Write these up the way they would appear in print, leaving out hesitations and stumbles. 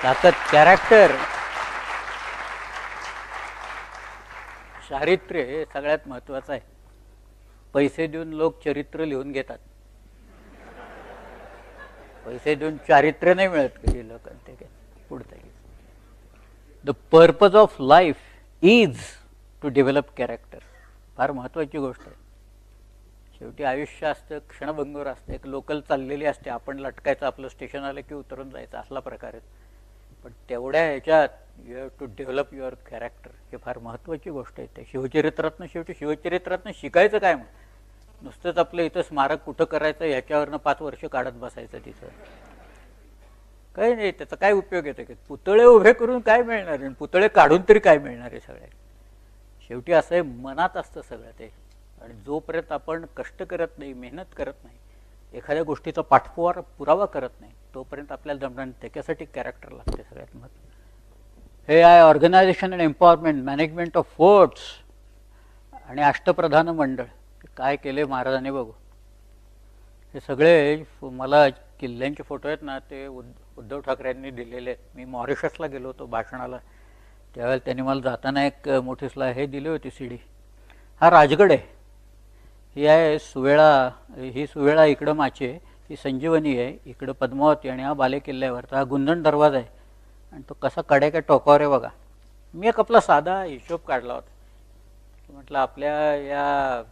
ताकद, कॅरेक्टर, चारित्र्य हे सगळ्यात महत्वाचं आहे. पैसे देऊन लोक चरित्र लिहून घेतात, पैसे देऊन चारित्र्य नाही मिळत कधी लोकांना. ते पुढचं the purpose of life is to develop character. फार महत्वाची गोष्ट आहे. शेवटी आयुष्य असतं, क्षणभंगूर असतं, एक लोकल चाललेली असते, आपण लटकायचं, आपलं स्टेशन आलं की उतरून जायचं, असला प्रकार आहे. पण तेवढ्या ह्याच्यात you have to develop your character, हे फार महत्त्वाची गोष्ट आहे. त्या शिवचरित्रातनं, शेवटी शिवचरित्रातनं शिकायचं काय? मग नुसतंच आपलं इथं स्मारक कुठं करायचं ह्याच्यावरनं 5 वर्ष काढत बसायचं, तिथं काही नाही. त्याचा काय उपयोग येतो? की पुतळे उभे करून काय मिळणार आहे, पुतळे काढून तरी काय मिळणार आहे? सगळे शेवटी असं आहे, मनात असतं सगळं ते. आणि जोपर्यंत आपण कष्ट करत नाही, मेहनत करत नाही, एखाद्या गोष्टीचा पुरावा करत नाही, तोपर्यंत आपल्याला जमणार. त्याच्यासाठी कॅरेक्टर लागते सगळ्यात महत्त्वाचं. हे आहे organisation and empowerment, management of forts आणि अष्टप्रधान मंडळ. काय केले महाराजांनी बघू. हे सगळे मला किल्ल्यांचे फोटो आहेत ना, ते उद्धव ठाकरेंनी दिलेले आहेत. मी मॉरिशसला गेलो होतो भाषणाला, त्यावेळेला त्यांनी मला जाताना एक मोठी हे दिली होती सीडी. हा राजगड आहे, ही आहे सुवेळा, ही सुवेळा इकडं माचे, ही संजीवनी आहे, इकडं पद्मावती, आणि हा बालेकिल्ल्यावरचा हा गुंजन दरवाजा आहे. आणि तो कसा कड्याच्या टोकावर आहे बघा. मी एक आपला साधा हिशोब काढला होता. म्हटलं आपल्या या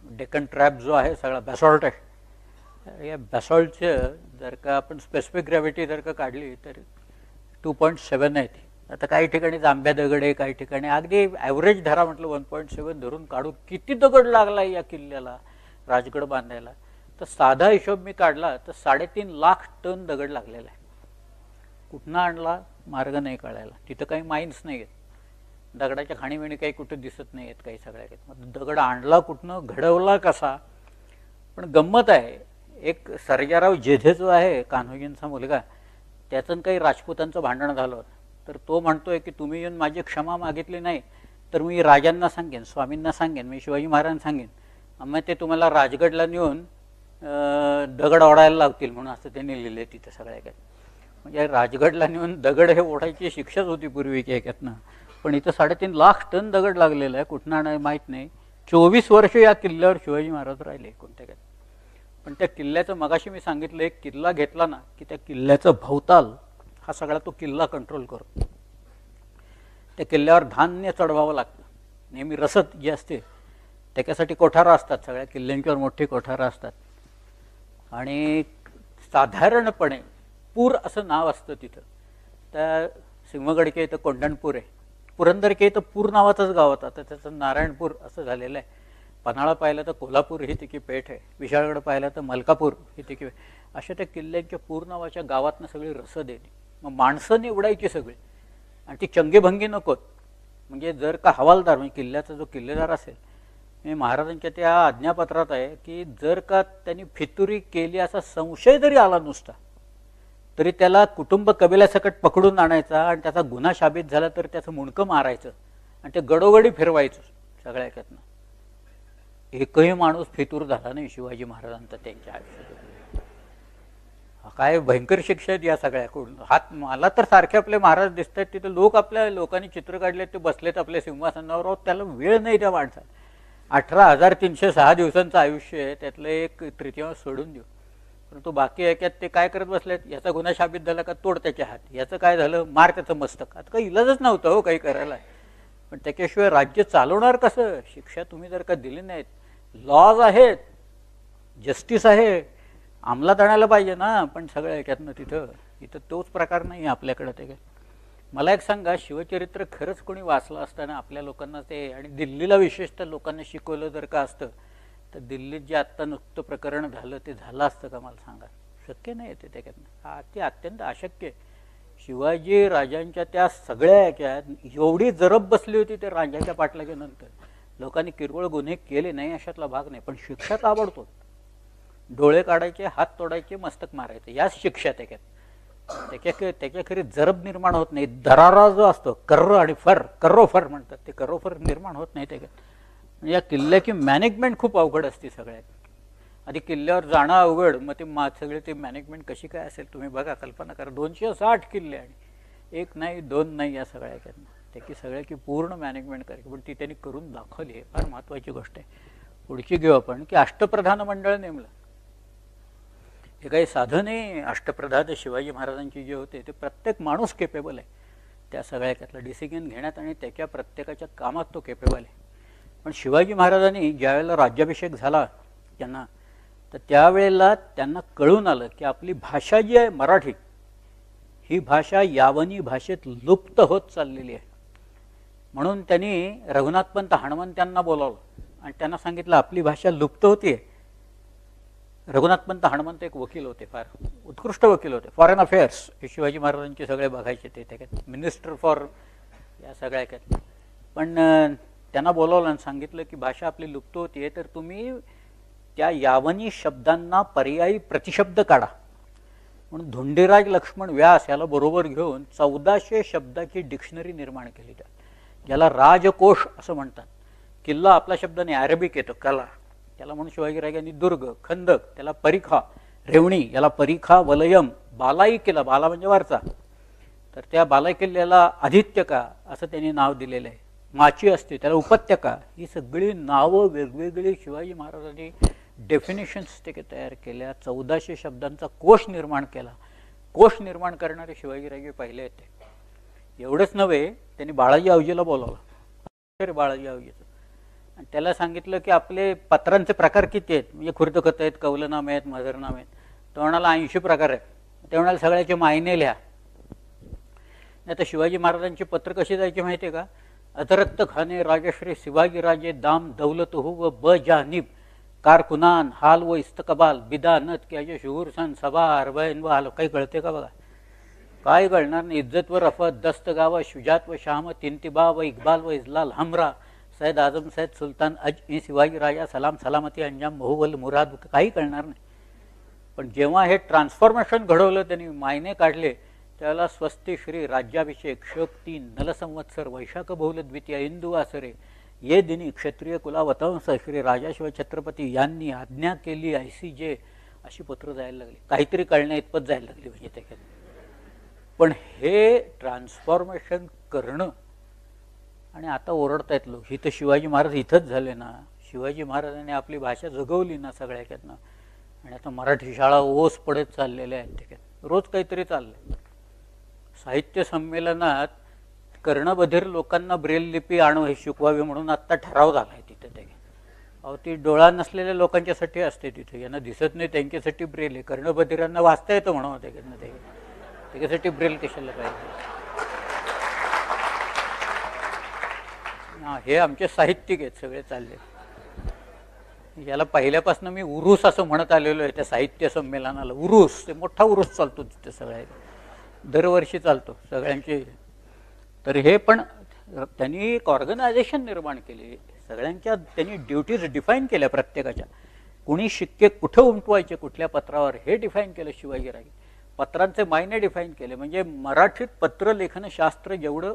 डेक्कन ट्रॅप जो आहे सगळा बॅसॉल्ट आहे, या बॅसॉल्टचं जर का आपण स्पेसिफिक ग्रॅव्हिटी जर का काढली तर 2.7 आहे ती. आता काही ठिकाणी जांभ्या दगड आहे, काही ठिकाणी अगदी ॲव्हरेज धरा म्हटलं 1.7 धरून काढू. किती दगड लागला या किल्ल्याला, राजगड बांधायला? तर साधा हिशोब मी काढला तर 3.5 लाख टन दगड लागलेला आहे. कुठनं आणला मार्ग नाही कळायला. तिथं काही माइन्स नाही आहेत, दगडाच्या खाणीबिणी काही कुठं दिसत नाही आहेत, काही सगळ्या काही. मग दगड आणला कुठनं, घडवला कसा? पण गंमत आहे, एक सर्जाराव जेधे जो आहे कान्होजींचा मुलगा, त्याचं काही राजपुतांचं भांडण झालं होतं. तर तो म्हणतोय की तुम्ही येऊन माझी क्षमा मागितली नाही तर मी राजांना सांगेन, स्वामींना सांगेन, मी शिवाजी महाराजांना सांगेन, मग ते तुम्हाला राजगडला नेऊन दगड ओढायला लावतील म्हणून असं त्यांनी लिहिले तिथे सगळ्या काही. म्हणजे राजगडला नेऊन दगड हे ओढायची शिक्षाच होती पूर्वीच्या ह्याच्यातनं. पण इथं 3.5 लाख टन दगड लागलेला आहे, कुठनं आणाय माहीत नाही. 24 वर्ष या किल्ल्यावर शिवाजी महाराज राहिले कोणत्या काय. पण त्या किल्ल्याचं मगाशी मी सांगितलं, एक किल्ला घेतला ना की त्या किल्ल्याचं भवताल हा सगळा तो किल्ला कंट्रोल करतो. त्या किल्ल्यावर धान्य चढवावं लागतं नेहमी, रसद जी असते त्याच्यासाठी कोठारा असतात, सगळ्या किल्ल्यांच्यावर मोठी कोठारा असतात. आणि साधारणपणे पूर असं नाव असतं तिथं. त्या सिंहगडच्या इथं कोंढणपूर आहे, पुरंदरच्या इथं पूर नावाचंच गाव होतं, तर त्याचं नारायणपूर असं झालेलं आहे. पन्हाळा पाहिलं तर कोल्हापूर ही तिची पेठ आहे, विशाळगड पाहिलं तर मलकापूर ही तिची. अशा त्या किल्ल्यांच्या पूर नावाच्या गावातनं सगळी रसद येते. मग माणसं निवडायची सगळी, आणि ती चंगेभंगी नकोत. म्हणजे जर का हवालदार, म्हणजे किल्ल्याचा जो किल्लेदार असेल, म्हणजे महाराजांच्या त्या आज्ञापत्रात आहे की जर का त्यांनी फितुरी केली असा संशय जरी आला नुसता, तरी त्याला कुटुंब कबिल्यासकट पकडून आणायचा, आणि त्याचा गुन्हा साबित झाला तर त्याचं मुंडकं मारायचं आणि ते गडोगडी फिरवायचं सगळ्या ह्याच्यातनं. एकही माणूस फितूर झाला नाही शिवाजी महाराजांचा त्यांच्या आयुष्यात. काय भयंकर शिक्षा आहेत या सगळ्याकडून. हात मला तर सारखे आपले महाराज दिसत आहेत तिथे, लोक आपल्या लोकांनी चित्र काढले, ते बसलेत आपल्या सिंहासनावर, त्याला वेळ नाही त्या माणसाला. 18,306 दिवसांचं आयुष्य आहे, त्यातलं 1/3 सोडून देऊ. परंतु बाकी ऐक्यात ते काय करत बसलेत, याचा गुन्हा साबित झाला का तोड त्याचे हात, याचं काय झालं मार त्याचं मस्तक. आता काही इलाजच नव्हतं हो काही करायला. पण त्याच्याशिवाय राज्य चालवणार कसं? शिक्षा तुम्ही जर का दिली नाहीत, लॉज आहेत, जस्टिस आहे, अंमलात आणायला पाहिजे ना. पण सगळ्या ह्याच्यातनं इथं तोच प्रकार नाही आपल्याकडं. ते काय मला एक सांगा, शिवचरित्र खरंच कोणी वाचलं असताना आपल्या लोकांना ते, आणि दिल्लीला विशेषतः लोकांना शिकवलं जर का असतं, तर दिल्लीत जे आत्ता नुकतं प्रकरण झालं ते झालं असतं का? मला सांगा. शक्य नाही येते त्याच्यातनं, ते अत्यंत अशक्य आहे. शिवाजी राजांच्या त्या सगळ्या ह्याच्यात एवढी जरब बसली होती त्या राजाच्या पाटलाच्या नंतर. लोकांनी किरकोळ गुन्हे केले नाही अशातला भाग नाही, पण शिक्षा ताबडतोब. डोळे काढायचे, हात तोडायचे, मस्तक मारायचे, याच शिक्षा त्याच्यात. त्याच्या खरी जरब निर्माण होत नाही. दरारा जो असतो, कर्र आणि फर, कर्रोफर म्हणतात, ते कर्रोफर निर्माण होत नाही त्याच्यात. या किल्ल्याची मॅनेजमेंट खूप अवघड असते सगळ्यात. आधी किल्ल्यावर जाणं अवघड, मग ते सगळे ते मॅनेजमेंट कशी काय असेल तुम्ही बघा, कल्पना करा. 260 किल्ले आणि एक नाही, दोन नाही, या सगळ्या त्याची सगळ्याची पूर्ण मॅनेजमेंट करायची, पण ती त्यांनी करून दाखवली. आहे फार महत्त्वाची गोष्ट आहे. पुढची घेऊ आपण की अष्टप्रधान मंडळ नेमलं. हे काही साधं नाही. अष्टप्रधान शिवाजी महाराजांची जे होते ते प्रत्येक माणूस केपेबल आहे त्या सगळ्यातलं डिसिजन घेण्यात आणि त्याच्या प्रत्येकाच्या कामात तो केपेबल आहे. पण शिवाजी महाराजांनी ज्यावेळेला राज्याभिषेक झाला त्यांना, तर त्यावेळेला त्यांना कळून आलं की आपली भाषा जी आहे मराठी, ही भाषा यावनी भाषेत लुप्त होत चाललेली आहे. म्हणून त्यांनी रघुनाथपंत हणमंत्यांना बोलावलं आणि त्यांना सांगितलं आपली भाषा लुप्त होतीये. रघुनाथपंत हणमंत एक वकील होते, फार उत्कृष्ट वकील होते. फॉरेन अफेअर्स हे शिवाजी महाराजांचे सगळे बघायचे ते त्याच्यात, मिनिस्टर फॉर या सगळ्यात. पण त्यांना बोलावलं आणि सांगितलं की भाषा आपली लुप्त होतीये, तर तुम्ही त्या यावनी शब्दांना पर्यायी प्रतिशब्द काढा. म्हणून धोंडीराज लक्ष्मण व्यास याला बरोबर घेऊन 1400 शब्दाची डिक्शनरी निर्माण केली, ज्याला राजकोश असं म्हणतात. किल्ला आपला शब्द नाही, अरेबिक येतो कला, त्याला म्हणून शिवाजीराजांनी दुर्ग, खंदक त्याला परिखा, रेवणी याला परिखा, वलयम, बालाई किल्ला, बाला म्हणजे वरचा, तर त्या बालाई किल्ल्याला आदित्यका असं त्यांनी नाव दिलेलं आहे. माची असते त्याला उपत्यका. ही सगळी नावं वेगवेगळी शिवाजी महाराजांनी डेफिनेशन्स ते तयार केल्या. 1400 शब्दांचा कोश निर्माण केला. कोश निर्माण करणारे शिवाजीराजे पहिले आहेत ते. एवढंच नव्हे, त्यांनी बाळाजी आवजीला बोलावलं, बाळाजी आवजीचं, आणि त्याला सांगितलं की आपले पत्रांचे प्रकार किती आहेत, म्हणजे खुर्दखत आहेत, कौलनामे आहेत, मजरनामे आहेत. तो म्हणाला 80 प्रकार आहेत. ते म्हणाले सगळ्याचे मायने लिहा. नाही तर शिवाजी महाराजांची पत्र कशी जायची माहिती आहे का? अतरक्त खाने राजश्री शिवाजीराजे दाम दौलत हो व ब जानिब कारकुनान हाल व इस्तकबाल बिदा नत की शूर सन सभा अरबैन व हाल. काही कळते का बघा? काय कळणार नाही. इज्जत व रफत दस्तगावा शुजात व शामत इंतिबा व इकबाल व इजलाल हमरा सैद आजम सैद सुलतान अज ई शिवाजी राजा सलाम सलामती अंजाम मोहुवल मुराद. काही कळणार नाही. पण जेव्हा हे ट्रान्सफॉर्मेशन घडवलं, त्यांनी मायने काढले, त्याला स्वस्ती श्री राज्याभिषेक शोक 3 नलसंवत्सर वैशाख बहुल द्वितीय इंदू आसरे ये दिनी क्षत्रिय कुलावतंस श्री राजाशिव छत्रपती यांनी आज्ञा केली ऐसी जे, अशी पत्र जायला लागली. काहीतरी कळण्या इतपत जायला लागली म्हणजे त्याच्यात. पण हे ट्रान्सफॉर्मेशन करणं, आणि आता ओरडतायत लोक, ही तर शिवाजी महाराज इथंच झाले ना, शिवाजी महाराजांनी आपली भाषा जगवली ना सगळ्याच्यातनं, आणि आता मराठी शाळा ओस पडत चाललेल्या आहेत त्याच्यात. रोज काहीतरी चाललंय. साहित्य संमेलनात कर्णबधिर लोकांना ब्रेल लिपी आणू हे शिकवावी म्हणून आत्ता ठराव झाला आहे तिथे. ते अहो, ती डोळा नसलेल्या लोकांच्यासाठी असते तिथे, यांना दिसत नाही त्यांच्यासाठी ब्रेल आहे. कर्णबधिरांना वाचता येतं म्हणून त्याच्यानं ते, त्याच्यासाठी ब्रेल कशाला पाहिजे? हे आमचे साहित्यिक आहेत सगळे चालले. याला पहिल्यापासून मी उरूस असं म्हणत आलेलो आहे त्या साहित्य संमेलनाला. उरूस, ते मोठा उरूस चालतो तिथे सगळ्या, दरवर्षी चालतो सगळ्यांची. तर हे पण त्यांनी एक ऑर्गनायझेशन निर्माण केली सगळ्यांच्या. त्यांनी ड्युटीज डिफाईन केल्या प्रत्येकाच्या. कुणी शिक्के कुठं उमटवायचे कुठल्या पत्रावर हे डिफाईन केलं शिवाजीराजे. पत्रांचे मायने डिफाईन केले. म्हणजे मराठीत पत्रलेखन शास्त्र जेवढं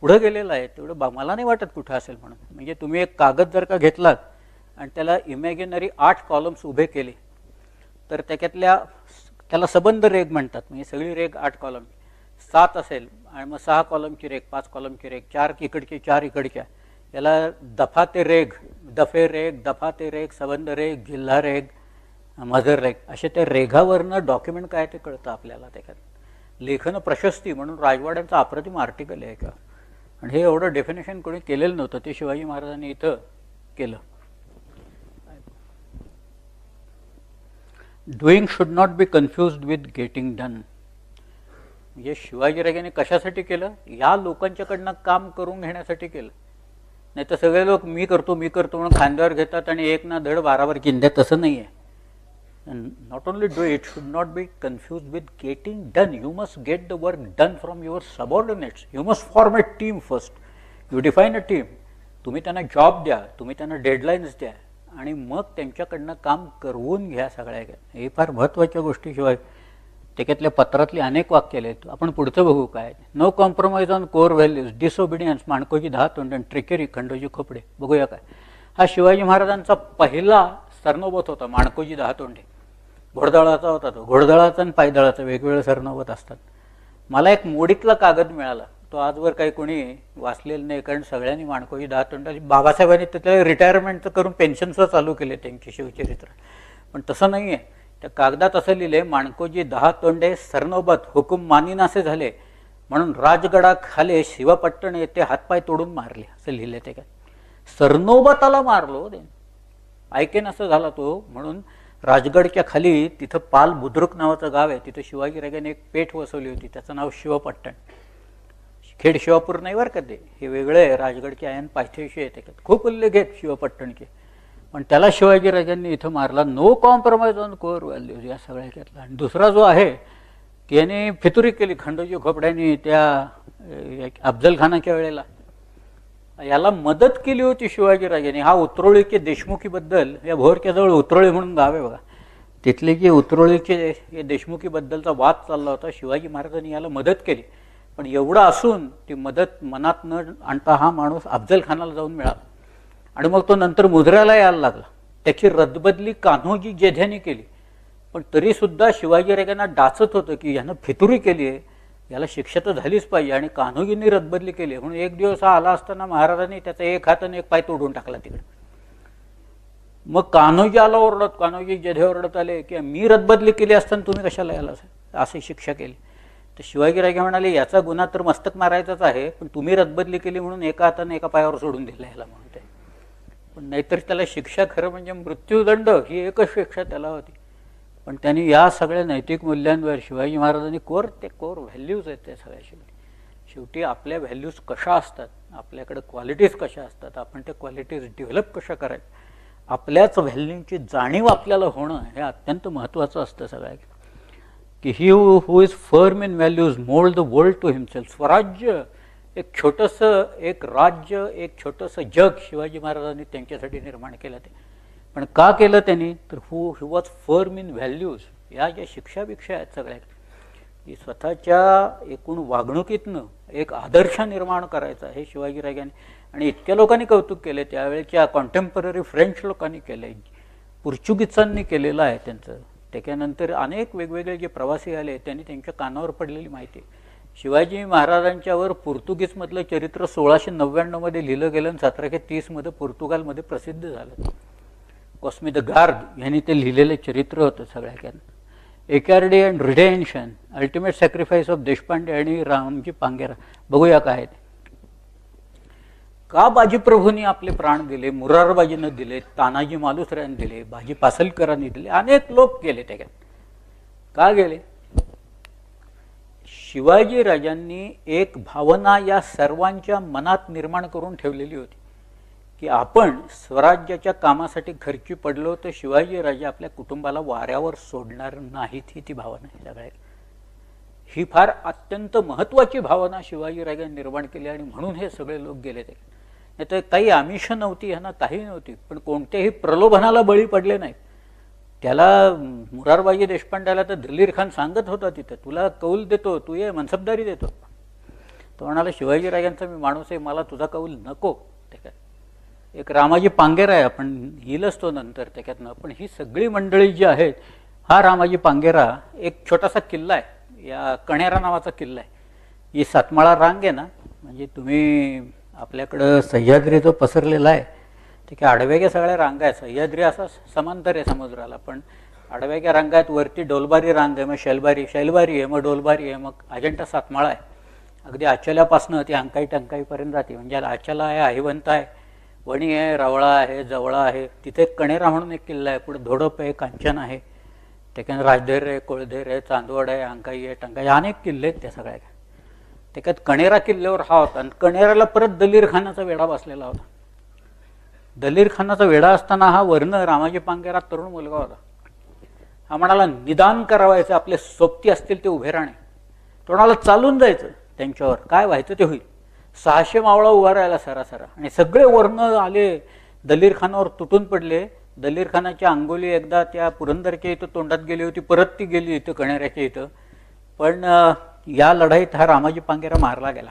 पुढं गेलेलं आहे तेवढं मला नाही वाटत कुठं असेल म्हणून. म्हणजे तुम्ही एक कागद जर का घेतलात आणि त्याला इमॅजिनरी 8 कॉलम्स उभे केले, तर त्याला सबंध रेग म्हणतात. म्हणजे सगळी रेग 8 कॉलम 7 असेल, आणि मग 6 कॉलमची रेग, 5 कॉलमची रेग, 4 इकडची 4 इकडच्या, याला दफाते रेग, दफे रेग, दफाते रेग, सबंध रेग, जिल्हा रेग, मजर रेग, असे त्या रेघावरनं डॉक्युमेंट काय ते कळतं आपल्याला. त्याच्यात लेखन प्रशस्ती म्हणून राजवाड्यांचा अप्रतिम आर्टिकल आहे का. आणि हे एवढं डेफिनेशन कोणी केलेलं नव्हतं, ते शिवाजी महाराजांनी इथं केलं. Doing should not be confused with getting done. म्हणजे शिवाजीराजांनी कशासाठी केलं? या लोकांच्याकडनं काम करून घेण्यासाठी केलं. नाही तर सगळे लोक मी करतो म्हणून खांद्यावर घेतात आणि एक ना धड 12 चिंध्या. तसं नाही आहे. Not only do it, should not be confuse with getting done. You must get the work done from your subordinates. You must form a team first. You define a team. तुम्ही त्यांना जॉब द्या, तुम्ही त्यांना deadlines द्या, आणि मग त्यांच्याकडनं काम करवून घ्या सगळ्या. हे फार महत्त्वाच्या गोष्टी. शिवाय त्याच्यातल्या पत्रातली अनेक वाक्य आहेत. आपण पुढचं बघू काय. No compromise on core values, disobedience, Mankoji 10 तोंड, ट्रिकेरी, खंडोजी खोपडे. बघूया काय. हा शिवाजी महाराजांचा पहिला सरनोबत होता. माणकोजी 10 तोंडे घोडदळाचा होता. तो घोडदळाचा आणि पायदळाचा वेगवेगळे सरनोबत असतात. मला एक मोडीतला कागद मिळाला, तो आजवर काही कोणी वाचलेलं नाही, कारण सगळ्यांनी माणकोजी 10 तोंडाची, बाबासाहेबांनी त्याच्या रिटायरमेंटचं करून पेन्शनचं चालू केले त्यांचे शिवचरित्र. पण तसं नाही आहे. त्या कागदात असं लिहिले, माणकोजी 10 तोंडे सरनोबत हुकूम मानीनासे झाले, म्हणून राजगडाखाले शिवपट्टण येथे हातपाय तोडून मारले, असं लिहिले. ते काय सरनोबताला मारलो ते ऐकेन असं झाला तो. म्हणून राजगडच्या खाली तिथं पाल बुद्रुक नावाचं गाव आहे, तिथं शिवाजीराजांनी एक पेठ वसवली होती, त्याचं नाव शिवपट्टण. खेड शिवापूर नाही बरं का ते, हे वेगळं आहे. राजगडचे आयन पाठ्याविषयी येते, खूप उल्लेख आहेत शिवपट्टणचे. पण त्याला शिवाजीराजांनी इथं मारला. No compromise on core values या सगळ्याच्यातला. आणि दुसरा जो आहे की याने फितुरी केली खंडोजी खोपड्यांनी त्या अफजल खानाच्या वेळेला, याला मदत केली होती शिवाजीराजांनी. हा उतरोळीचे देशमुखीबद्दल, या भोरच्या जवळ उतरोळी म्हणून गाव आहे बघा, तिथले जे उतरोळीचे देशमुखीबद्दलचा वाद चालला होता. शिवाजी महाराजांनी याला मदत केली, पण एवढं असून ती मदत मनात न आणता हा माणूस अफजल खानाला जाऊन मिळाला. आणि मग तो नंतर मुजऱ्याला यायला लागला. त्याची रद्दबदली कान्होजी जेध्याने केली, पण तरीसुद्धा शिवाजीराजांना डाचत होतं की यानं फितुरी केली आहे, याला शिक्षा तर झालीच पाहिजे. आणि कान्होजींनी रद्दबदली केली, म्हणून एक दिवस हा आला असताना महाराजांनी त्याचा एक हात आणि एक पाय तोडून टाकला तिकडे. मग कान्होजी आला ओरडत, कान्होजी जेधे ओरडत आले की मी रद्दबदली केली असताना तुम्ही कशाला याला अशी शिक्षा केली. तर शिवाजीराजे म्हणाले, याचा गुन्हा तर मस्तक मारायचाच आहे, पण तुम्ही रद्दबदली केली म्हणून एका हाताने एका पायावर सोडून दिला याला म्हणते. पण नाहीतर त्याला शिक्षा खरं म्हणजे मृत्यूदंड ही एकच शिक्षा त्याला होती. पण त्यांनी या सगळ्या नैतिक मूल्यांवर शिवाजी महाराजांनी कोर व्हॅल्यूज आहेत त्या सगळ्या. शेवटी आपल्या व्हॅल्यूज कशा असतात, आपल्याकडे क्वालिटीज कशा असतात, आपण त्या क्वालिटीज डेव्हलप कशा करायच्या, आपल्याच व्हॅल्यूची जाणीव आपल्याला होणं हे अत्यंत महत्त्वाचं असतं सगळ्या. की ही who is firm in values mould the world to himself. Swarajya एक छोटंसं, एक राज्य, एक छोटंसं जग शिवाजी महाराजांनी त्यांच्यासाठी निर्माण केलं. ते पण का केलं त्यांनी, तर he was firm in values. या ज्या शिक्षाभिक्षा आहेत सगळ्या, की स्वतःच्या एकूण वागणुकीतनं एक आदर्श निर्माण करायचा हे शिवाजीराजांनी. आणि इतक्या लोकांनी कौतुक केले, त्यावेळेच्या कॉन्टेम्पररी फ्रेंच लोकांनी केले, पोर्चुगीजांनी केलेलं आहे त्यांचं. त्याच्यानंतर अनेक वेगवेगळे जे प्रवासी आले त्यांनी त्यांच्या कानावर पडलेली माहिती. शिवाजी महाराजांच्यावर पोर्तुगीजमधलं चरित्र 1699 मध्ये लिहिलं गेलं आणि 1730 मध्ये पोर्तुगालमध्ये प्रसिद्ध झालं. कॉस्मी द गार्द यांनी ते लिहिलेलं चरित्र होतं सगळ्या. एकार्डी and redemption, ultimate sacrifice of Deshpande आणि रामजी पांगेरा. बघूया काय ते. का बाजीप्रभूंनी आपले प्राण दिले, मुरारबाजीनं दिले, तानाजी मालुसऱ्यांनी दिले, बाजी पासलकरांनी दिले, अनेक लोक गेले त्याच्यात. का गेले? शिवाजी राजांनी एक भावना या सर्वांच्या मनात निर्माण करून ठेवलेली होती की आपण स्वराज्याच्या कामासाठी खर्ची पडलो तर शिवाजी राजा आपल्या कुटुंबाला वाऱ्यावर सोडणार नाहीत, ही ती भावना आहे सगळ्या. ही फार अत्यंत महत्त्वाची भावना शिवाजी राजांनी निर्माण केली आणि म्हणून हे सगळे लोक गेले. ते नाही तर काही आमिष नव्हती, ह्यांना काही नव्हती, पण कोणत्याही प्रलोभनाला बळी पडले नाहीत. त्याला मुरारबाजी देशपांड्याला तर दलीर खान सांगत होता तिथं, तुला कौल देतो, तू ये मनसबदारी देतो. तो म्हणाला शिवाजीराजांचा मी माणूस आहे, मला तुझा कौल नको. त्याच्यात एक रामाजी पांगेरा आहे, आपण येईलच तो नंतर त्याच्यातनं. पण ही सगळी मंडळी जी आहेत, हा रामाजी पांगेरा एक छोटासा किल्ला आहे, या कणेरा नावाचा किल्ला आहे. ही सातमाळा रांग आहे ना, म्हणजे तुम्ही आपल्याकडं सह्याद्री जो पसरलेला आहे ठीक आहे, आडव्याच्या सगळ्या रांगा आहेत. सह्याद्री असा समांतर आहे समुद्राला, पण आडव्याच्या रांगा आहेत. वरती डोलबारी रांग आहे, मग शैलबारी आहे, मग डोलबारी आहे, मग अजंठा सातमाळा आहे. अगदी आचल्यापासनं ती अंकाई टंकाईपर्यंत जाते. म्हणजे आचला आहे, अहिवंत आहे, वणी आहे, रवळा आहे, जवळा आहे. तिथे कणेरा म्हणून एक किल्ला आहे. पुढे धोडप आहे, कांचन आहे, त्याच्यानं राजधैर आहे, कोळधैर आहे, चांदवड आहे, अंकाई आहे, टंकाई, अनेक किल्ले आहेत त्या सगळ्या. त्याच्यात कणेरा किल्ल्यावर हा होता. आणि कणेराला परत दलीर खानाचा वेढा बसलेला होता. दलीर खानाचा वेढा असताना हा वर्ण रामाजी पांगेरा तरुण मुलगा होता. हा म्हणाला निदान करावायचं, आपले सोबती असतील ते उभे राहणे. तो म्हणाला चालून जायचं त्यांच्यावर, काय व्हायचं ते होईल. 600 मावळा उभा राहिला सरासरा आणि सगळे वर्ण आले दलीर खानावर तुटून पडले. दलीर खानाची अंगोली एकदा त्या पुरंदरच्या इथं तोंडात गेली होती, परत ती गेली इथं कणेऱ्याच्या इथं. पण या लढाईत हा रामाजी पांगेरा मारला गेला.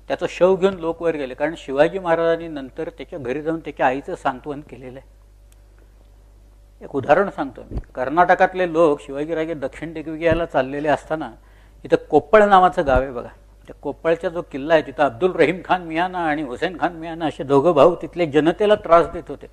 त्याचं शव घेऊन लोक वर गेले, कारण शिवाजी महाराजांनी नंतर त्याच्या घरी जाऊन त्याच्या आईचं सांत्वन केलेलं आहे. एक उदाहरण सांगतो मी. कर्नाटकातले लोक शिवाजीराजे दक्षिण दिग्विजयाला चाललेले असताना इथं कोप्पळ नावाचं गाव आहे बघा. त्या कोप्पळचा जो किल्ला आहे तिथं अब्दुल रहीम खान मियाना आणि हुसेन खान मियाना असे दोघं भाऊ तिथले जनतेला त्रास देत होते.